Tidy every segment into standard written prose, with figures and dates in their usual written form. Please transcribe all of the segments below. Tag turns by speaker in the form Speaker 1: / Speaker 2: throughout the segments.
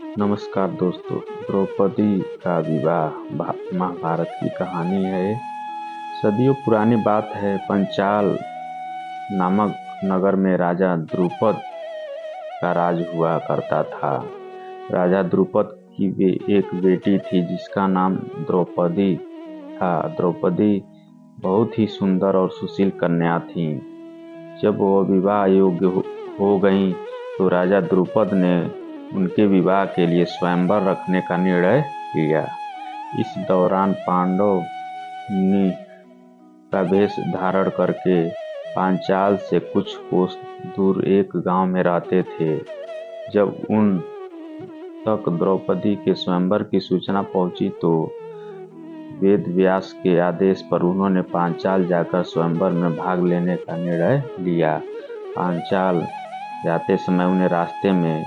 Speaker 1: नमस्कार दोस्तों। द्रौपदी का विवाह महाभारत की कहानी है। सदियों पुरानी बात है। पंचाल नामक नगर में राजा द्रुपद का राज हुआ करता था। राजा द्रुपद की एक बेटी थी जिसका नाम द्रौपदी था। द्रौपदी बहुत ही सुंदर और सुशील कन्या थी। जब वह विवाह योग्य हो गईं तो राजा द्रुपद ने उनके विवाह के लिए स्वयंवर रखने का निर्णय लिया। इस दौरान पांडव मुनि का वेश धारण करके पांचाल से कुछ कोस दूर एक गांव में रहते थे। जब उन तक द्रौपदी के स्वयंवर की सूचना पहुंची तो वेद व्यास के आदेश पर उन्होंने पांचाल जाकर स्वयंवर में भाग लेने का निर्णय लिया। पांचाल जाते समय उन्हें रास्ते में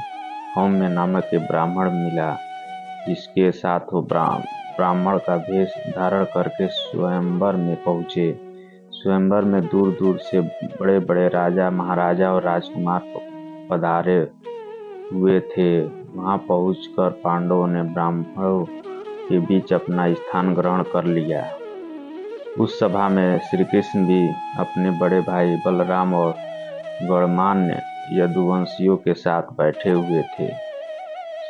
Speaker 1: सौम्य नामक एक ब्राह्मण मिला, जिसके साथ वो ब्राह्मण का वेश धारण करके स्वयंवर में पहुंचे। स्वयंवर में दूर दूर से बड़े बड़े राजा, महाराजा और राजकुमार पधारे हुए थे। वहां पहुंचकर पांडवों ने ब्राह्मणों के बीच अपना स्थान ग्रहण कर लिया। उस सभा में श्री कृष्ण भी अपने बड़े भाई बलराम और गणमान्य यदुवंशियों के साथ बैठे हुए थे।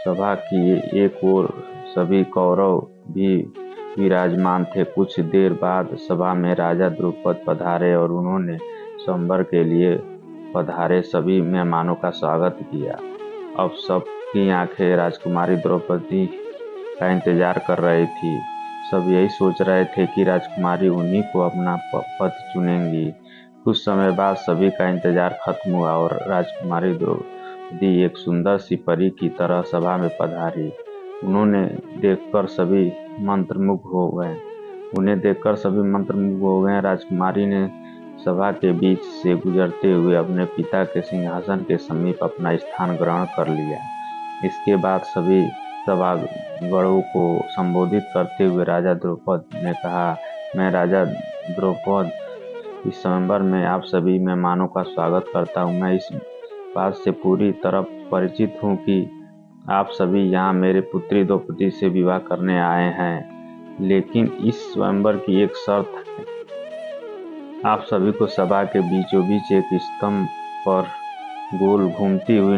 Speaker 1: सभा की एक ओर सभी कौरव भी विराजमान थे। कुछ देर बाद सभा में राजा द्रुपद पधारे और उन्होंने स्वयंवर के लिए पधारे सभी मेहमानों का स्वागत किया। अब सबकी आंखें राजकुमारी द्रौपदी का इंतजार कर रही थी। सब यही सोच रहे थे कि राजकुमारी उन्हीं को अपना पति चुनेंगी। कुछ समय बाद सभी का इंतजार खत्म हुआ और राजकुमारी द्रौपदी एक सुंदर सी परी की तरह सभा में पधारी। उन्हें देखकर सभी मंत्रमुग्ध हो गए। राजकुमारी ने सभा के बीच से गुजरते हुए अपने पिता के सिंहासन के समीप अपना स्थान ग्रहण कर लिया। इसके बाद सभी सभागणों को संबोधित करते हुए राजा द्रुपद ने कहा, मैं राजा द्रुपद इस स्वयंवर में आप सभी मेहमानों का स्वागत करता हूँ। मैं इस बात से पूरी तरह परिचित हूँ कि आप सभी यहाँ मेरे पुत्री द्रौपदी से विवाह करने आए हैं, लेकिन इस स्वयंवर की एक शर्त है। आप सभी को सभा के बीचों बीच एक स्तंभ पर गोल घूमती हुई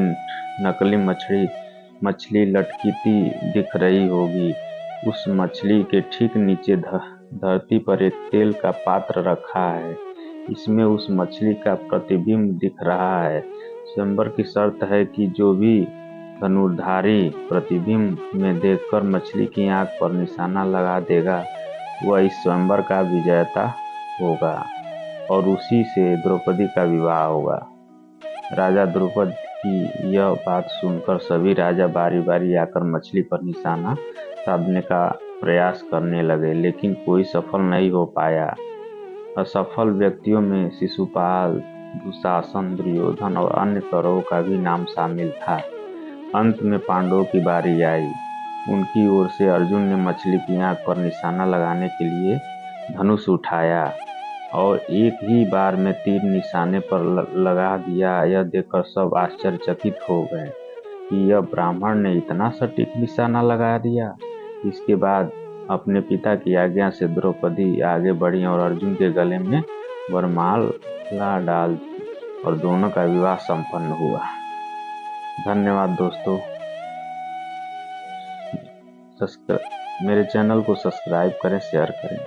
Speaker 1: नकली मछली लटकती दिख रही होगी। उस मछली के ठीक नीचे धरती पर एक तेल का पात्र रखा है। इसमें उस मछली का प्रतिबिंब दिख रहा है। स्वयंवर की शर्त है कि जो भी धनुर्धारी प्रतिबिंब में देखकर मछली की आंख पर निशाना लगा देगा, वह इस स्वयंवर का विजेता होगा और उसी से द्रौपदी का विवाह होगा। राजा द्रुपद की यह बात सुनकर सभी राजा बारी बारी आकर मछली पर निशाना साधने का प्रयास करने लगे, लेकिन कोई सफल नहीं हो पाया। असफल व्यक्तियों में शिशुपाल, दुशासन, दुर्योधन और अन्य कौरवों का भी नाम शामिल था। अंत में पांडवों की बारी आई। उनकी ओर से अर्जुन ने मछली की आंख पर निशाना लगाने के लिए धनुष उठाया और एक ही बार में तीर निशाने पर लगा दिया। यह देखकर सब आश्चर्यचकित हो गए कि यह ब्राह्मण ने इतना सटीक निशाना लगा दिया। इसके बाद अपने पिता की आज्ञा से द्रौपदी आगे बढ़ी और अर्जुन के गले में वरमाला डाल दी और दोनों का विवाह संपन्न हुआ। धन्यवाद दोस्तों। मेरे चैनल को सब्सक्राइब करें, शेयर करें।